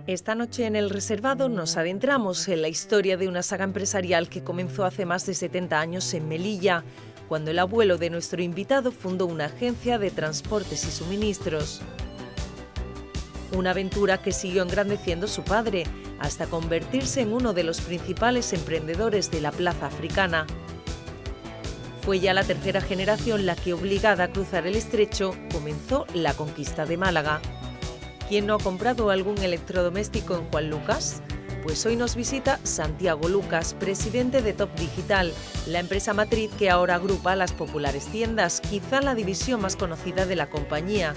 Esta noche en El Reservado nos adentramos en la historia de una saga empresarial que comenzó hace más de 70 años en Melilla, cuando el abuelo de nuestro invitado fundó una agencia de transportes y suministros. Una aventura que siguió engrandeciendo su padre, hasta convertirse en uno de los principales emprendedores de la plaza africana. Fue ya la tercera generación la que, obligada a cruzar el estrecho, comenzó la conquista de Málaga. ¿Quién no ha comprado algún electrodoméstico en Juan Lucas? Pues hoy nos visita Santiago Lucas, presidente de Top Digital, la empresa matriz que ahora agrupa las populares tiendas, quizá la división más conocida de la compañía,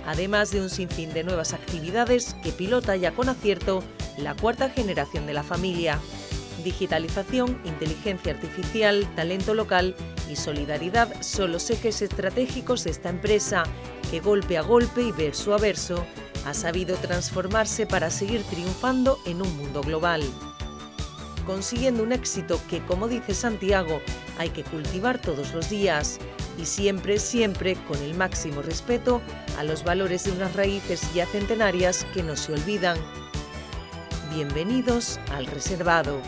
además de un sinfín de nuevas actividades que pilota ya con acierto la cuarta generación de la familia. Digitalización, inteligencia artificial, talento local y solidaridad son los ejes estratégicos de esta empresa, que golpe a golpe y verso a verso ha sabido transformarse para seguir triunfando en un mundo global, consiguiendo un éxito que, como dice Santiago, hay que cultivar todos los días y siempre, siempre con el máximo respeto a los valores de unas raíces ya centenarias que no se olvidan. Bienvenidos al Reservado.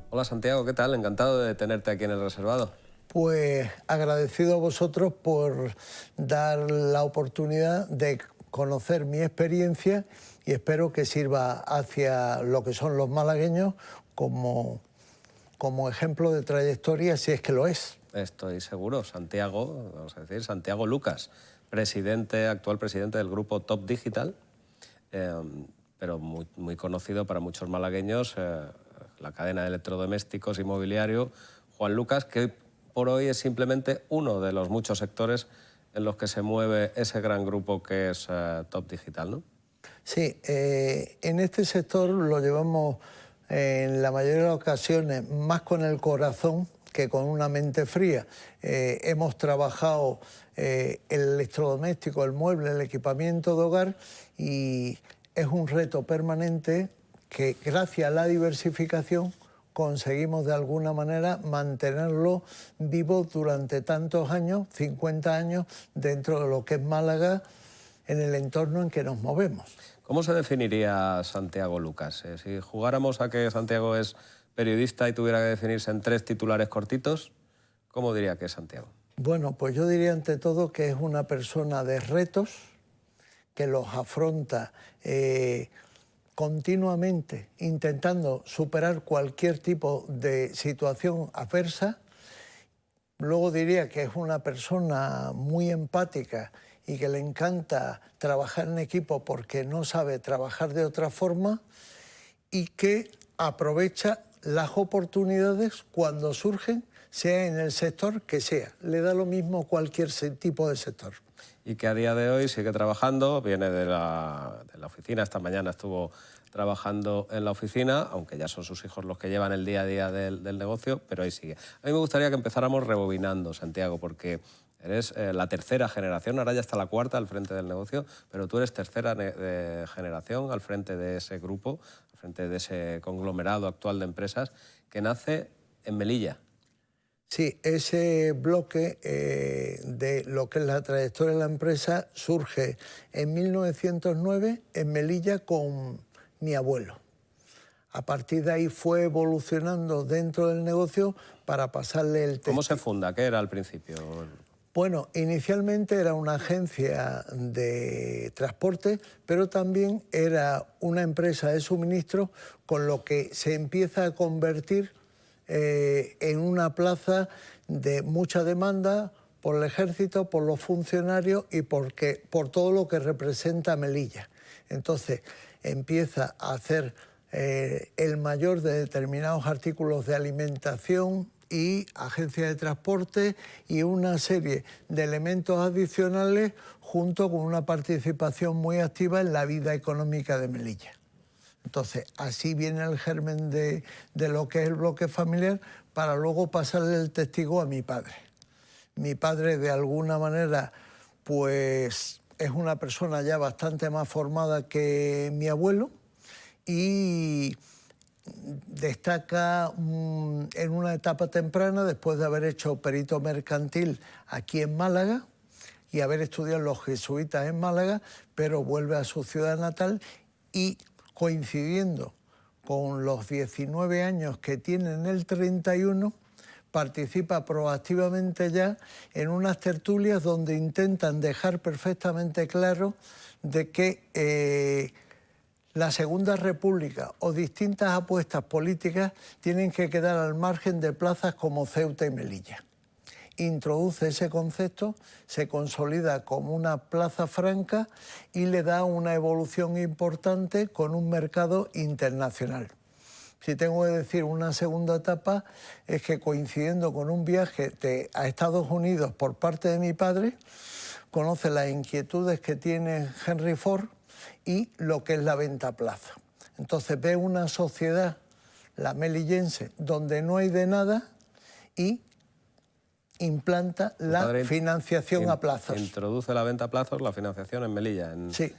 Hola Santiago, ¿qué tal? Encantado de tenerte aquí en El Reservado. Pues agradecido a vosotros por dar la oportunidad de conocer mi experiencia y espero que sirva hacia lo que son los malagueños como ejemplo de trayectoria, si es que lo es. Estoy seguro. Santiago, vamos a decir, Santiago Lucas, actual presidente del grupo Top Digital, pero muy conocido para muchos malagueños, la cadena de electrodomésticos y mobiliario Juan Lucas, que por hoy es simplemente uno de los muchos sectores en los que se mueve ese gran grupo que es Top Digital, ¿no? Sí, en este sector lo llevamos en la mayoría de las ocasiones más con el corazón que con una mente fría. Hemos trabajado el electrodoméstico, el mueble, el equipamiento de hogar y es un reto permanente que gracias a la diversificación conseguimos de alguna manera mantenerlo vivo durante tantos años, 50 años, dentro de lo que es Málaga, en el entorno en que nos movemos. ¿Cómo se definiría Santiago Lucas? Si jugáramos a que Santiago es periodista y tuviera que definirse en 3 titulares cortitos, ¿cómo diría que es Santiago? Bueno, pues yo diría ante todo que es una persona de retos, que los afronta continuamente intentando superar cualquier tipo de situación adversa. Luego diría que es una persona muy empática y que le encanta trabajar en equipo porque no sabe trabajar de otra forma y que aprovecha las oportunidades cuando surgen, sea en el sector que sea. Le da lo mismo cualquier tipo de sector. Y que a día de hoy sigue trabajando, viene de la oficina, esta mañana estuvo trabajando en la oficina, aunque ya son sus hijos los que llevan el día a día del negocio, pero ahí sigue. A mí me gustaría que empezáramos rebobinando, Santiago, porque eres la tercera generación, ahora ya está la cuarta al frente del negocio, pero tú eres tercera generación al frente de ese grupo, al frente de ese conglomerado actual de empresas que nace en Melilla. Sí, ese bloque de lo que es la trayectoria de la empresa surge en 1909 en Melilla con mi abuelo. A partir de ahí fue evolucionando dentro del negocio para pasarle el textil. ¿Cómo se funda? ¿Qué era al principio? Bueno, inicialmente era una agencia de transporte, pero también era una empresa de suministro, con lo que se empieza a convertir en una plaza de mucha demanda por el ejército, por los funcionarios y por todo lo que representa Melilla. Entonces empieza a hacer el mayor de determinados artículos de alimentación y agencia de transporte y una serie de elementos adicionales junto con una participación muy activa en la vida económica de Melilla. Entonces, así viene el germen de lo que es el bloque familiar, para luego pasarle el testigo a mi padre. Mi padre, de alguna manera, pues es una persona ya bastante más formada que mi abuelo y destaca en una etapa temprana, después de haber hecho perito mercantil aquí en Málaga y haber estudiado en los jesuitas en Málaga, pero vuelve a su ciudad natal y, coincidiendo con los 19 años que tiene en el 31, participa proactivamente ya en unas tertulias donde intentan dejar perfectamente claro de que la Segunda República o distintas apuestas políticas tienen que quedar al margen de plazas como Ceuta y Melilla. Introduce ese concepto, se consolida como una plaza franca y le da una evolución importante con un mercado internacional. Si tengo que decir una segunda etapa, es que, coincidiendo con un viaje a Estados Unidos por parte de mi padre, conoce las inquietudes que tiene Henry Ford y lo que es la venta a plaza. Entonces ve una sociedad, la melillense, donde no hay de nada y implanta la financiación a plazos. Introduce la venta a plazos, la financiación en Melilla. Sí.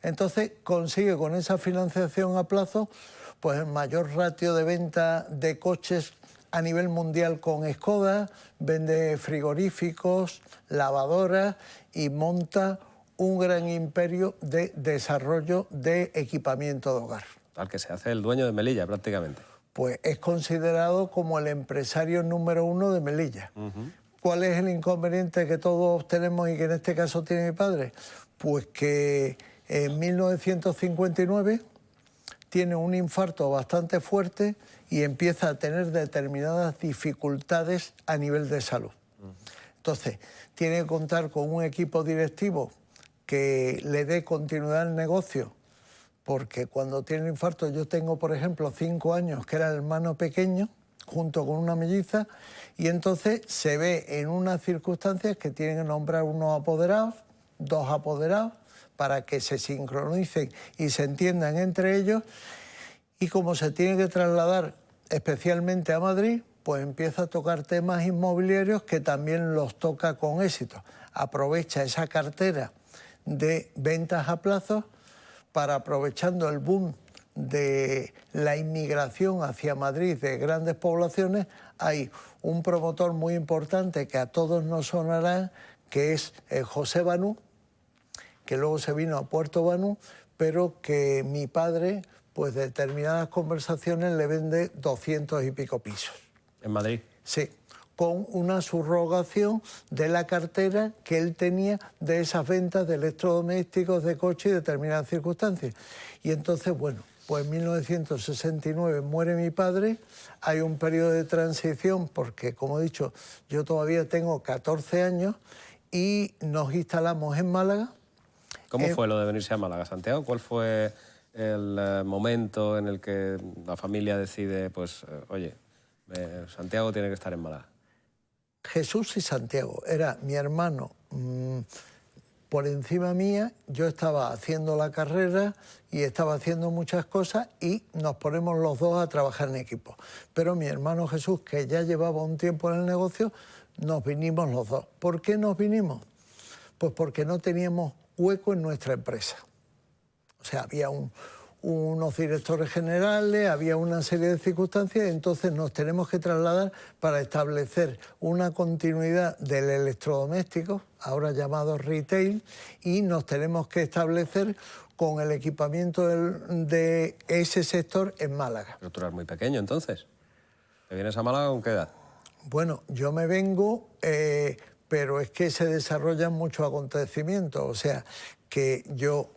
Entonces consigue con esa financiación a plazo pues el mayor ratio de venta de coches a nivel mundial con Skoda, vende frigoríficos, lavadoras y monta un gran imperio de desarrollo de equipamiento de hogar. Al que se hace el dueño de Melilla, prácticamente. Pues es considerado como el empresario número 1 de Melilla. ¿Cuál es el inconveniente que todos tenemos y que en este caso tiene mi padre? Pues que en 1959 tiene un infarto bastante fuerte y empieza a tener determinadas dificultades a nivel de salud. Entonces, tiene que contar con un equipo directivo que le dé continuidad al negocio, porque cuando tiene un infarto, yo tengo, por ejemplo, 5 años, que era el hermano pequeño, junto con una melliza, y entonces se ve en unas circunstancias que tienen que nombrar unos apoderados, 2 apoderados, para que se sincronicen y se entiendan entre ellos, y como se tiene que trasladar especialmente a Madrid, pues empieza a tocar temas inmobiliarios que también los toca con éxito. Aprovecha esa cartera de ventas a plazos para, aprovechando el boom de la inmigración hacia Madrid de grandes poblaciones, hay un promotor muy importante que a todos nos sonará, que es José Banú, que luego se vino a Puerto Banú, pero que mi padre, pues de determinadas conversaciones, le vende 200 y pico pisos. ¿En Madrid? Sí, con una subrogación de la cartera que él tenía de esas ventas de electrodomésticos, de coches y determinadas circunstancias. Y entonces, bueno, pues en 1969 muere mi padre, hay un periodo de transición porque, como he dicho, yo todavía tengo 14 años y nos instalamos en Málaga. ¿Cómo fue lo de venirse a Málaga, Santiago? ¿Cuál fue el momento en el que la familia decide, pues, oye, Santiago tiene que estar en Málaga? Jesús y Santiago, era mi hermano por encima mía, yo estaba haciendo la carrera y estaba haciendo muchas cosas y nos ponemos los dos a trabajar en equipo. Pero mi hermano Jesús, que ya llevaba un tiempo en el negocio, nos vinimos los dos. ¿Por qué nos vinimos? Pues porque no teníamos hueco en nuestra empresa. O sea, había unos directores generales, había una serie de circunstancias, y entonces nos tenemos que trasladar para establecer una continuidad del electrodoméstico, ahora llamado retail, y nos tenemos que establecer con el equipamiento de ese sector en Málaga. Pero tú eras muy pequeño, entonces. ¿Te vienes a Málaga con qué edad? Bueno, yo me vengo, pero es que se desarrollan muchos acontecimientos. O sea, que yo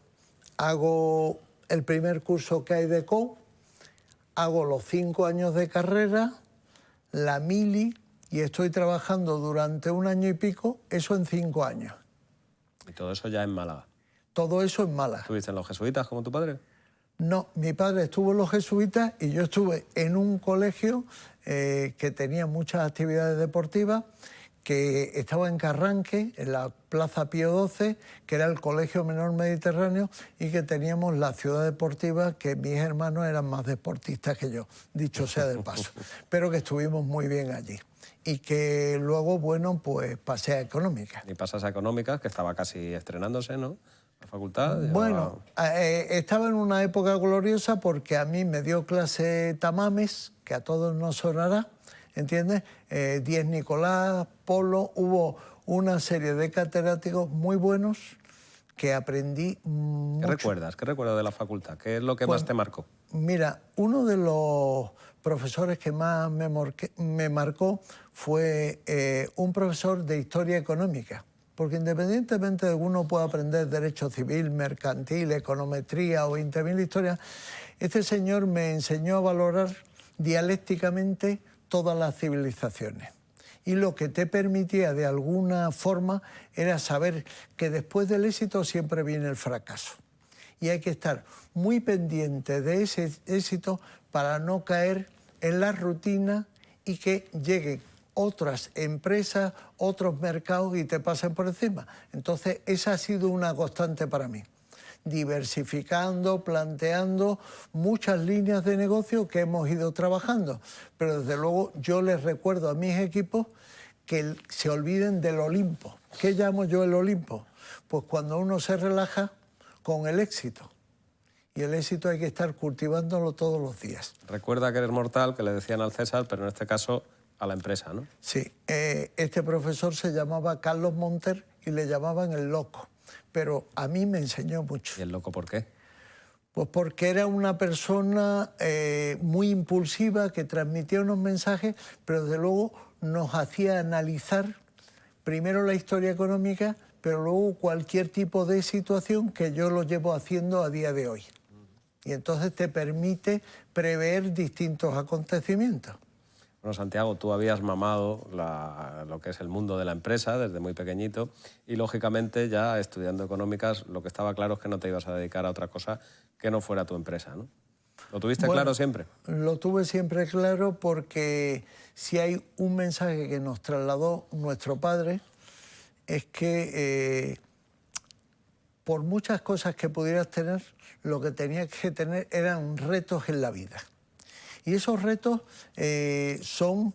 hago el primer curso que hay de CO, hago los 5 años de carrera, la mili, y estoy trabajando durante 1 año y pico, eso en 5 años. ¿Y todo eso ya en Málaga? Todo eso en Málaga. ¿Estuviste en los jesuitas como tu padre? No, mi padre estuvo en los jesuitas y yo estuve en un colegio que tenía muchas actividades deportivas, que estaba en Carranque, en la Plaza Pío XII, que era el Colegio Menor Mediterráneo, y que teníamos la ciudad deportiva, que mis hermanos eran más deportistas que yo, dicho sea de paso, pero que estuvimos muy bien allí. Y que luego, bueno, pues pasé a Económicas. Y pasas a Económicas, que estaba casi estrenándose, ¿no? La facultad. Bueno, estaba en una época gloriosa porque a mí me dio clase Tamames, que a todos nos sonará, ¿entiendes? Díez Nicolás, Polo, hubo una serie de catedráticos muy buenos que aprendí mucho. ¿Qué recuerdas de la facultad? ¿Qué es lo que más te marcó? Mira, uno de los profesores que más me marcó fue un profesor de Historia Económica, porque independientemente de que uno pueda aprender Derecho Civil, Mercantil, Econometría o 20.000 historias, este señor me enseñó a valorar dialécticamente todas las civilizaciones. Y lo que te permitía de alguna forma era saber que después del éxito siempre viene el fracaso. Y hay que estar muy pendiente de ese éxito para no caer en la rutina y que lleguen otras empresas, otros mercados y te pasen por encima. Entonces, esa ha sido una constante para mí. Diversificando, planteando muchas líneas de negocio que hemos ido trabajando. Pero desde luego yo les recuerdo a mis equipos que se olviden del Olimpo. ¿Qué llamo yo el Olimpo? Pues cuando uno se relaja con el éxito. Y el éxito hay que estar cultivándolo todos los días. Recuerda que eres mortal, que le decían al César, pero en este caso a la empresa, ¿no? Sí, este profesor se llamaba Carlos Monter y le llamaban el Loco. Pero a mí me enseñó mucho. ¿Y el Loco por qué? Pues porque era una persona muy impulsiva, que transmitía unos mensajes, pero desde luego nos hacía analizar primero la historia económica, pero luego cualquier tipo de situación, que yo lo llevo haciendo a día de hoy. Y entonces te permite prever distintos acontecimientos. Bueno, Santiago, tú habías mamado lo que es el mundo de la empresa desde muy pequeñito y, lógicamente, ya estudiando económicas, lo que estaba claro es que no te ibas a dedicar a otra cosa que no fuera tu empresa, ¿no? ¿Lo tuviste claro siempre? Lo tuve siempre claro porque si hay un mensaje que nos trasladó nuestro padre es que por muchas cosas que pudieras tener, lo que tenías que tener eran retos en la vida. Y esos retos son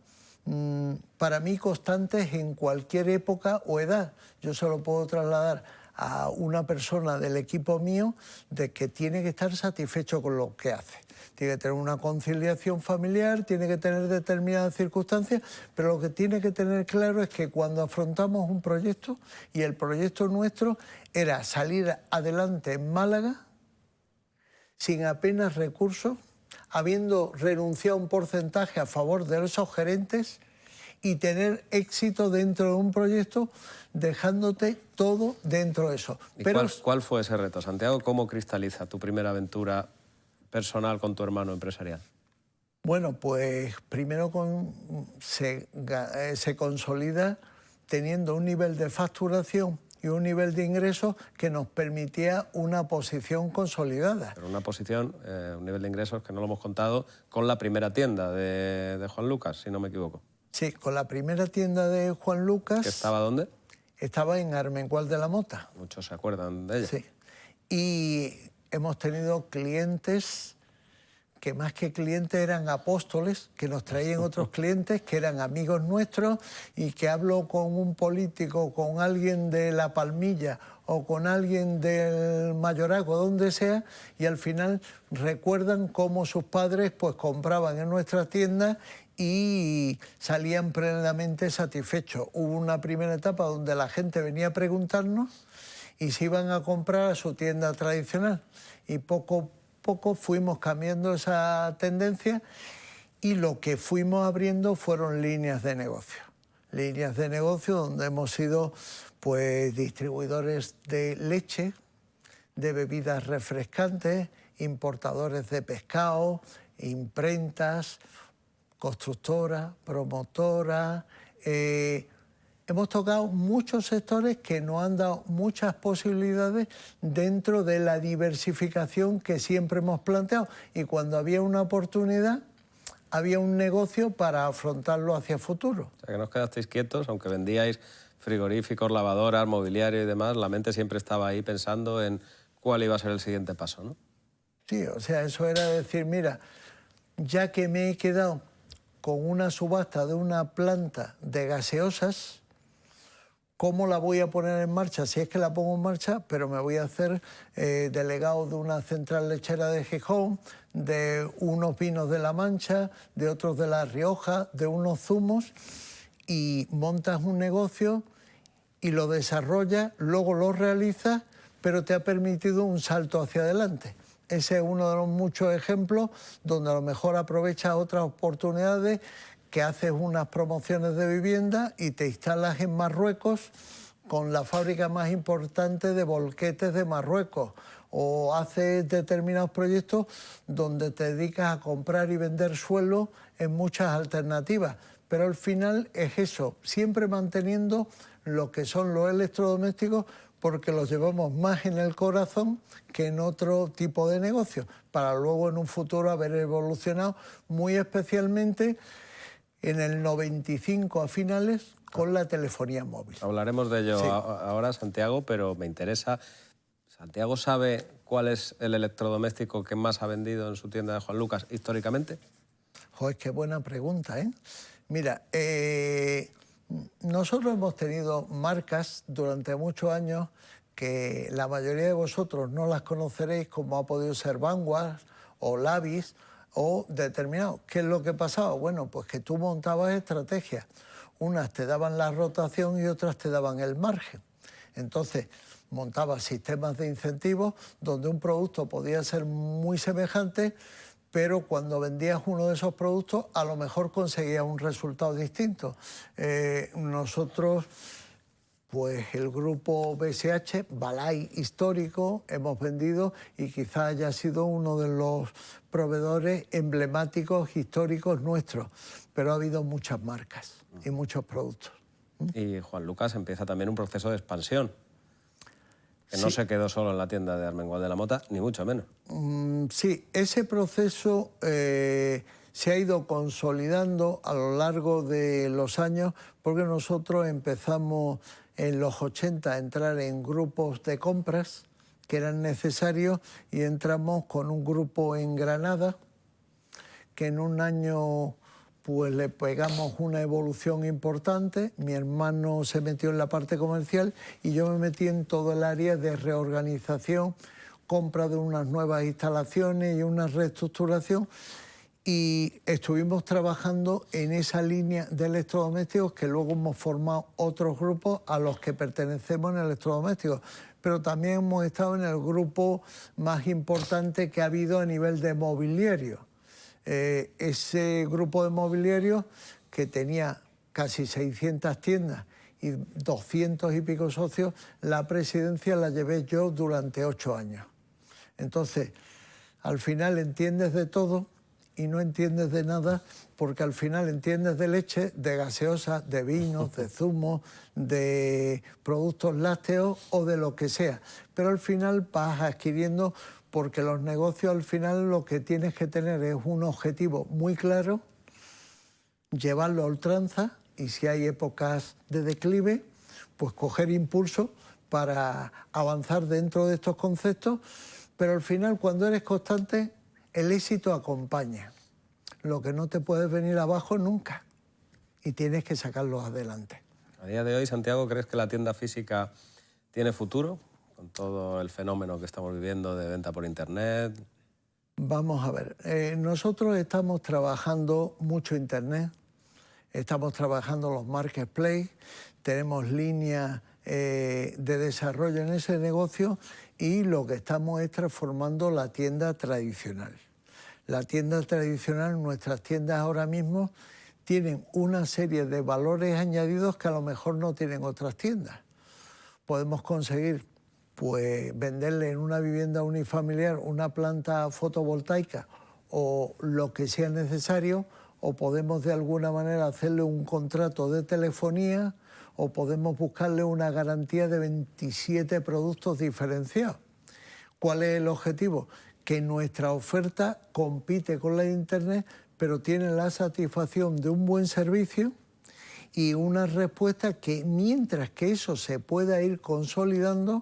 para mí constantes en cualquier época o edad. Yo se lo puedo trasladar a una persona del equipo mío de que tiene que estar satisfecho con lo que hace. Tiene que tener una conciliación familiar, tiene que tener determinadas circunstancias, pero lo que tiene que tener claro es que cuando afrontamos un proyecto, y el proyecto nuestro era salir adelante en Málaga sin apenas recursos, habiendo renunciado a un porcentaje a favor de esos gerentes y tener éxito dentro de un proyecto dejándote todo dentro de eso. ¿Y cuál fue ese reto, Santiago? ¿Cómo cristaliza tu primera aventura personal con tu hermano empresarial? Bueno, pues primero se consolida teniendo un nivel de facturación y un nivel de ingresos que nos permitía una posición consolidada. Pero una posición, un nivel de ingresos que no lo hemos contado, con la primera tienda de Juan Lucas, si no me equivoco. Sí, con la primera tienda de Juan Lucas. ¿Que estaba dónde? Estaba en Armengual de la Mota. Muchos se acuerdan de ella. Sí. Y hemos tenido clientes que más que clientes eran apóstoles, que nos traían otros clientes que eran amigos nuestros, y que hablo con un político, con alguien de La Palmilla o con alguien del Mayorazgo, donde sea, y al final recuerdan cómo sus padres pues compraban en nuestras tiendas y salían plenamente satisfechos. Hubo una primera etapa donde la gente venía a preguntarnos y se iban a comprar a su tienda tradicional, y poco a poco fuimos cambiando esa tendencia, y lo que fuimos abriendo fueron líneas de negocio. Líneas de negocio donde hemos sido pues distribuidores de leche, de bebidas refrescantes, importadores de pescado, imprentas, constructoras, promotoras. Hemos tocado muchos sectores que nos han dado muchas posibilidades dentro de la diversificación que siempre hemos planteado. Y cuando había una oportunidad, había un negocio para afrontarlo hacia futuro. O sea, que no os quedasteis quietos, aunque vendíais frigoríficos, lavadoras, mobiliario y demás, la mente siempre estaba ahí pensando en cuál iba a ser el siguiente paso, ¿no? Sí, o sea, eso era decir, mira, ya que me he quedado con una subasta de una planta de gaseosas, ¿cómo la voy a poner en marcha? Si es que la pongo en marcha, pero me voy a hacer delegado de una central lechera de Gijón, de unos vinos de La Mancha, de otros de La Rioja, de unos zumos, y montas un negocio y lo desarrollas, luego lo realizas, pero te ha permitido un salto hacia adelante. Ese es uno de los muchos ejemplos donde a lo mejor aprovechas otras oportunidades, que haces unas promociones de vivienda y te instalas en Marruecos con la fábrica más importante de bolquetes de Marruecos, o haces determinados proyectos donde te dedicas a comprar y vender suelo en muchas alternativas. Pero al final es eso, siempre manteniendo lo que son los electrodomésticos, porque los llevamos más en el corazón que en otro tipo de negocio, para luego en un futuro haber evolucionado muy especialmente en el 95 a finales con la telefonía móvil. Hablaremos de ello ahora, Santiago, pero me interesa. ¿Santiago sabe cuál es el electrodoméstico que más ha vendido en su tienda de Juan Lucas históricamente? Joder, qué buena pregunta, ¿eh? Mira, nosotros hemos tenido marcas durante muchos años que la mayoría de vosotros no las conoceréis, como ha podido ser Vanguard o Lavis o determinados. ¿Qué es lo que pasaba? Bueno, pues que tú montabas estrategias. Unas te daban la rotación y otras te daban el margen. Entonces, montabas sistemas de incentivos donde un producto podía ser muy semejante, pero cuando vendías uno de esos productos a lo mejor conseguías un resultado distinto. Nosotros, pues el grupo BSH, Balay histórico, hemos vendido y quizás haya sido uno de los proveedores emblemáticos históricos nuestros, pero ha habido muchas marcas y muchos productos. Y Juan Lucas empieza también un proceso de expansión, que no se quedó solo en la tienda de Armengol de la Mota, ni mucho menos. Sí, ese proceso se ha ido consolidando a lo largo de los años, porque nosotros empezamos en los 80 a entrar en grupos de compras que eran necesarios y entramos con un grupo en Granada que en un año pues le pegamos una evolución importante. Mi hermano se metió en la parte comercial y yo me metí en todo el área de reorganización, compra de unas nuevas instalaciones y una reestructuración, y estuvimos trabajando en esa línea de electrodomésticos que luego hemos formado otros grupos a los que pertenecemos en electrodomésticos, pero también hemos estado en el grupo más importante que ha habido a nivel de mobiliario. Ese grupo de mobiliario, que tenía casi 600 tiendas y 200 y pico socios, la presidencia la llevé yo durante 8 años. Entonces, al final entiendes de todo y no entiendes de nada, porque al final entiendes de leche, de gaseosas, de vinos, de zumos, de productos lácteos o de lo que sea. Pero al final vas adquiriendo, porque los negocios al final lo que tienes que tener es un objetivo muy claro, llevarlo a ultranza, y si hay épocas de declive, pues coger impulso para avanzar dentro de estos conceptos, pero al final cuando eres constante el éxito acompaña. Lo que no te puedes venir abajo nunca y tienes que sacarlo adelante. A día de hoy, Santiago, ¿crees que la tienda física tiene futuro con todo el fenómeno que estamos viviendo de venta por internet? Vamos a ver, nosotros estamos trabajando mucho internet, estamos trabajando los marketplaces, tenemos líneas de desarrollo en ese negocio, y lo que estamos es transformando la tienda tradicional. La tienda tradicional, nuestras tiendas ahora mismo, tienen una serie de valores añadidos que a lo mejor no tienen otras tiendas. Podemos conseguir pues venderle en una vivienda unifamiliar una planta fotovoltaica o lo que sea necesario, o podemos de alguna manera hacerle un contrato de telefonía, o podemos buscarle una garantía de 27 productos diferenciados. ¿Cuál es el objetivo? Que nuestra oferta compite con la de internet, pero tiene la satisfacción de un buen servicio y una respuesta que, mientras que eso se pueda ir consolidando,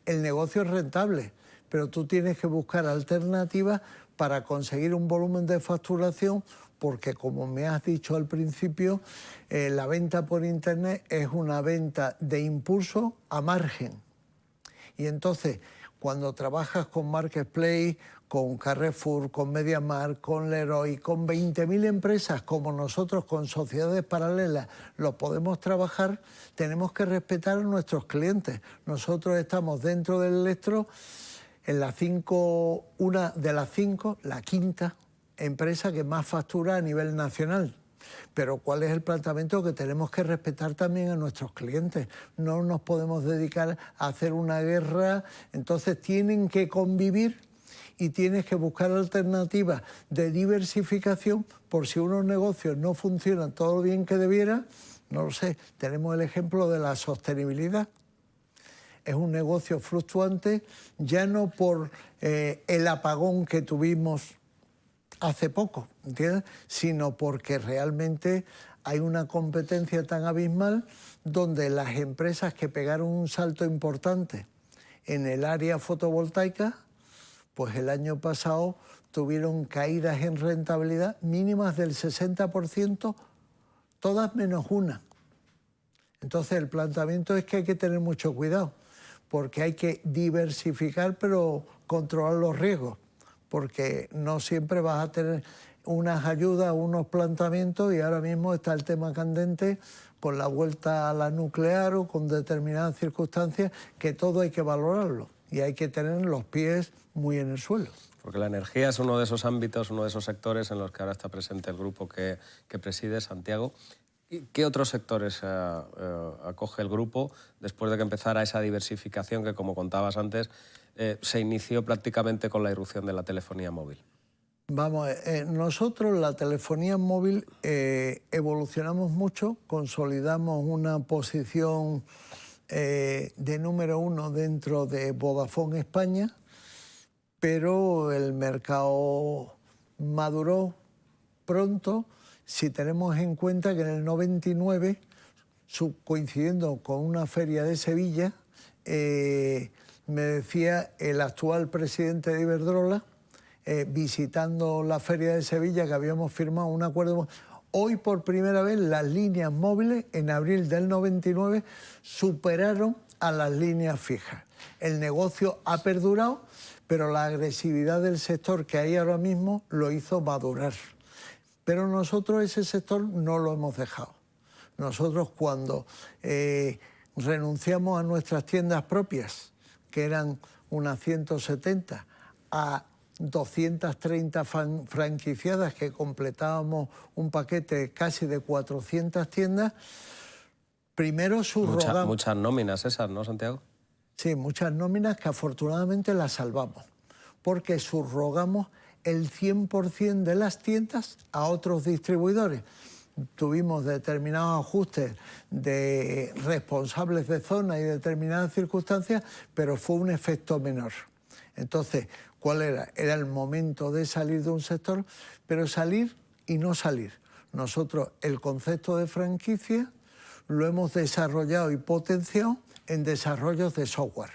el negocio es rentable, pero tú tienes que buscar alternativas para conseguir un volumen de facturación, porque como me has dicho al principio, la venta por Internet es una venta de impulso a margen. Y entonces, cuando trabajas con Marketplace, con Carrefour, con MediaMarkt, con Leroy, con 20.000 empresas como nosotros, con sociedades paralelas, lo podemos trabajar, tenemos que respetar a nuestros clientes. Nosotros estamos dentro del electro, en una de las 5, la quinta empresa que más factura a nivel nacional. Pero ¿cuál es el planteamiento? Que tenemos que respetar también a nuestros clientes. No nos podemos dedicar a hacer una guerra. Entonces tienen que convivir y tienes que buscar alternativas de diversificación por si unos negocios no funcionan todo lo bien que debiera. No lo sé, tenemos el ejemplo de la sostenibilidad. Es un negocio fluctuante, ya no por el apagón que tuvimos hace poco, ¿entiendes?, sino porque realmente hay una competencia tan abismal donde las empresas que pegaron un salto importante en el área fotovoltaica, pues el año pasado tuvieron caídas en rentabilidad mínimas del 60%, todas menos una. Entonces el planteamiento es que hay que tener mucho cuidado, porque hay que diversificar pero controlar los riesgos, porque no siempre vas a tener unas ayudas, unos planteamientos, y ahora mismo está el tema candente con la vuelta a la nuclear o con determinadas circunstancias, que todo hay que valorarlo y hay que tener los pies muy en el suelo. Porque la energía es uno de esos ámbitos, uno de esos sectores en los que ahora está presente el grupo que preside, Santiago. ¿Qué otros sectores acoge el grupo después de que empezara esa diversificación que, como contabas antes, se inició prácticamente con la irrupción de la telefonía móvil? Vamos, nosotros la telefonía móvil evolucionamos mucho, consolidamos una posición de número 1 dentro de Vodafone España, pero el mercado maduró pronto. Si tenemos en cuenta que en el 99, coincidiendo con una feria de Sevilla, me decía el actual presidente de Iberdrola, visitando la feria de Sevilla, que habíamos firmado un acuerdo. Hoy por primera vez las líneas móviles en abril del 99 superaron a las líneas fijas. El negocio ha perdurado, pero la agresividad del sector que hay ahora mismo lo hizo madurar. Pero nosotros ese sector no lo hemos dejado. Nosotros cuando renunciamos a nuestras tiendas propias, que eran unas 170, a 230 franquiciadas, que completábamos un paquete casi de 400 tiendas, primero subrogamos... Muchas nóminas esas, ¿no, Santiago? Sí, muchas nóminas que afortunadamente las salvamos, porque subrogamos el 100% de las tiendas a otros distribuidores. Tuvimos determinados ajustes de responsables de zona y determinadas circunstancias, pero fue un efecto menor. Entonces, ¿cuál era? Era el momento de salir de un sector, pero salir y no salir. Nosotros el concepto de franquicia lo hemos desarrollado y potenciado en desarrollos de software.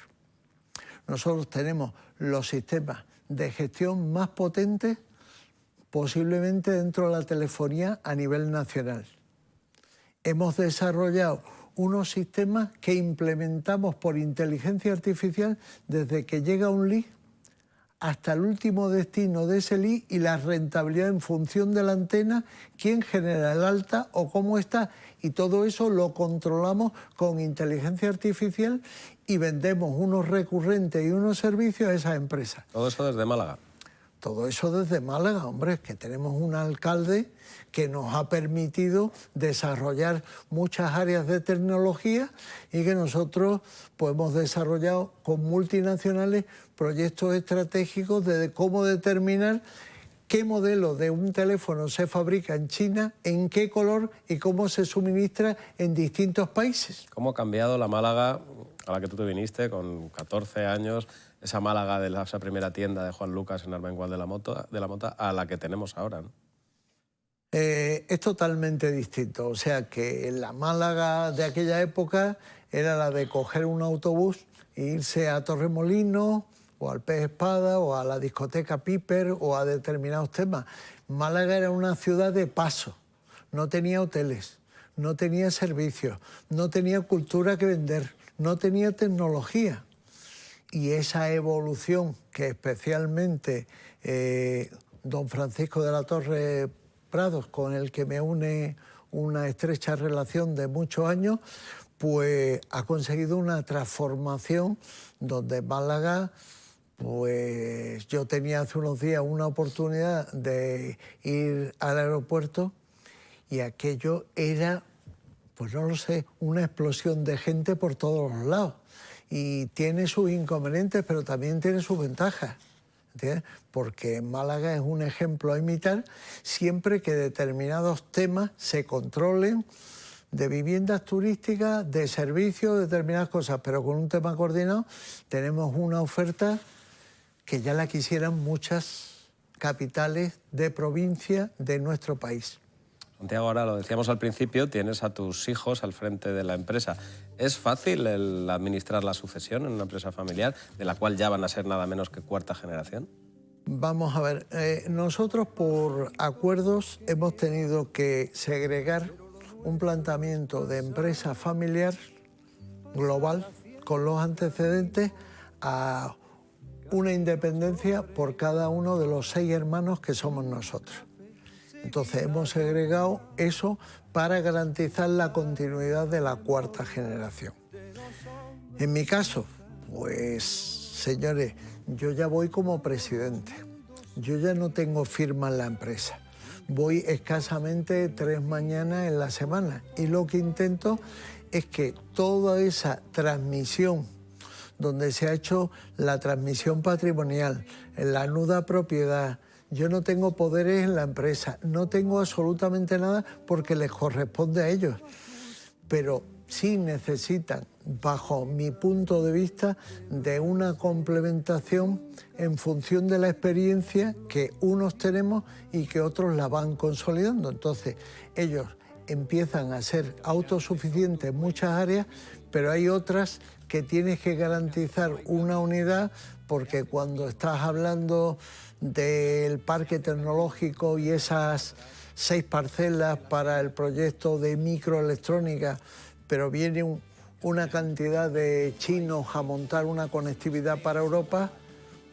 Nosotros tenemos los sistemas de gestión más potentes posiblemente dentro de la telefonía a nivel nacional. Hemos desarrollado unos sistemas que implementamos por inteligencia artificial desde que llega un lead hasta el último destino de ese lead y la rentabilidad en función de la antena, quién genera el alta o cómo está, y todo eso lo controlamos con inteligencia artificial y vendemos unos recurrentes y unos servicios a esas empresas. ¿Todo eso desde Málaga? Todo eso desde Málaga, hombre, es que tenemos un alcalde que nos ha permitido desarrollar muchas áreas de tecnología y que nosotros pues, hemos desarrollado con multinacionales proyectos estratégicos de cómo determinar qué modelo de un teléfono se fabrica en China, en qué color y cómo se suministra en distintos países. ¿Cómo ha cambiado la Málaga a la que tú te viniste con 14 años, esa Málaga de esa primera tienda de Juan Lucas en Armengol de la Mota, a la que tenemos ahora, ¿no? Es totalmente distinto. O sea que la Málaga de aquella época era la de coger un autobús e irse a Torremolinos o al Pez Espada o a la discoteca Piper o a determinados temas. Málaga era una ciudad de paso, no tenía hoteles, no tenía servicios, no tenía cultura que vender, no tenía tecnología. Y esa evolución que especialmente don Francisco de la Torre Prados, con el que me une una estrecha relación de muchos años, pues ha conseguido una transformación donde Málaga, pues yo tenía hace unos días una oportunidad de ir al aeropuerto y aquello era, pues no lo sé, una explosión de gente por todos los lados. Y tiene sus inconvenientes, pero también tiene sus ventajas, ¿entiendes? Porque Málaga es un ejemplo a imitar siempre que determinados temas se controlen, de viviendas turísticas, de servicios, determinadas cosas, pero con un tema coordinado tenemos una oferta que ya la quisieran muchas capitales de provincia de nuestro país. Santiago, ahora lo decíamos al principio, tienes a tus hijos al frente de la empresa. ¿Es fácil el administrar la sucesión en una empresa familiar, de la cual ya van a ser nada menos que cuarta generación? Vamos a ver, nosotros por acuerdos hemos tenido que segregar un planteamiento de empresa familiar global con los antecedentes a una independencia por cada uno de los 6 hermanos que somos nosotros. Entonces hemos segregado eso para garantizar la continuidad de la cuarta generación. En mi caso, pues señores, yo ya voy como presidente. Yo ya no tengo firma en la empresa. Voy escasamente 3 mañanas en la semana y lo que intento es que toda esa transmisión donde se ha hecho la transmisión patrimonial, en la nuda propiedad. Yo no tengo poderes en la empresa, no tengo absolutamente nada porque les corresponde a ellos. Pero sí necesitan, bajo mi punto de vista, de una complementación en función de la experiencia que unos tenemos y que otros la van consolidando. Entonces, ellos empiezan a ser autosuficientes en muchas áreas, pero hay otras que tienes que garantizar una unidad porque cuando estás hablando del parque tecnológico y esas 6 parcelas para el proyecto de microelectrónica, pero viene una cantidad de chinos a montar una conectividad para Europa,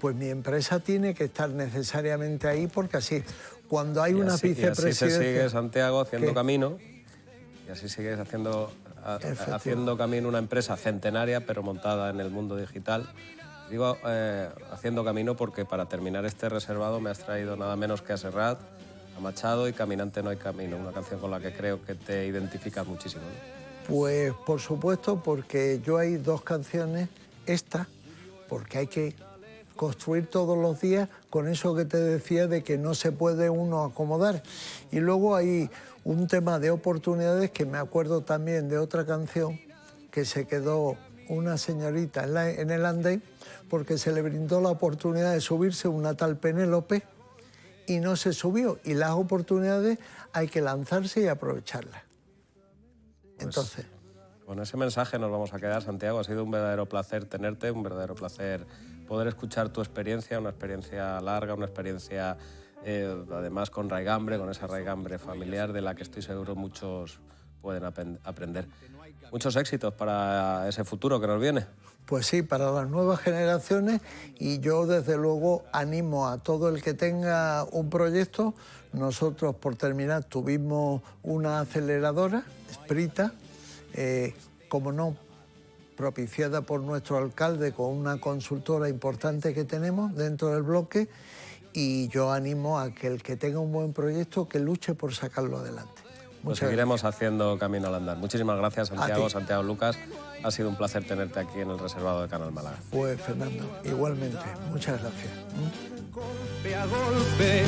pues mi empresa tiene que estar necesariamente ahí porque así, cuando hay una vicepresidencia... Y así se sigue, Santiago, haciendo camino, y así sigues haciendo camino una empresa centenaria, pero montada en el mundo digital. Digo haciendo camino porque para terminar este reservado me has traído nada menos que a Serrat, a Machado y Caminante no hay camino, una canción con la que creo que te identificas muchísimo, ¿no? Pues por supuesto, porque yo hay 2 canciones, esta, porque hay que construir todos los días con eso que te decía de que no se puede uno acomodar. Y luego hay un tema de oportunidades que me acuerdo también de otra canción que se quedó una señorita en el andén porque se le brindó la oportunidad de subirse una tal Penélope y no se subió. Y las oportunidades hay que lanzarse y aprovecharlas. Entonces... Con ese mensaje nos vamos a quedar, Santiago. Ha sido un verdadero placer tenerte, un verdadero placer poder escuchar tu experiencia, una experiencia larga, una experiencia además con raigambre, con esa raigambre familiar de la que estoy seguro muchos pueden aprender. Muchos éxitos para ese futuro que nos viene. Pues sí, para las nuevas generaciones, y yo desde luego animo a todo el que tenga un proyecto. Nosotros, por terminar, tuvimos una aceleradora, Sprita, como no, propiciada por nuestro alcalde con una consultora importante que tenemos dentro del bloque, y yo animo a que el que tenga un buen proyecto que luche por sacarlo adelante. Pues seguiremos haciendo camino al andar. Muchísimas gracias, Santiago, Santiago Lucas. Ha sido un placer tenerte aquí en el reservado de Canal Málaga. Pues Fernando, igualmente. Muchas gracias.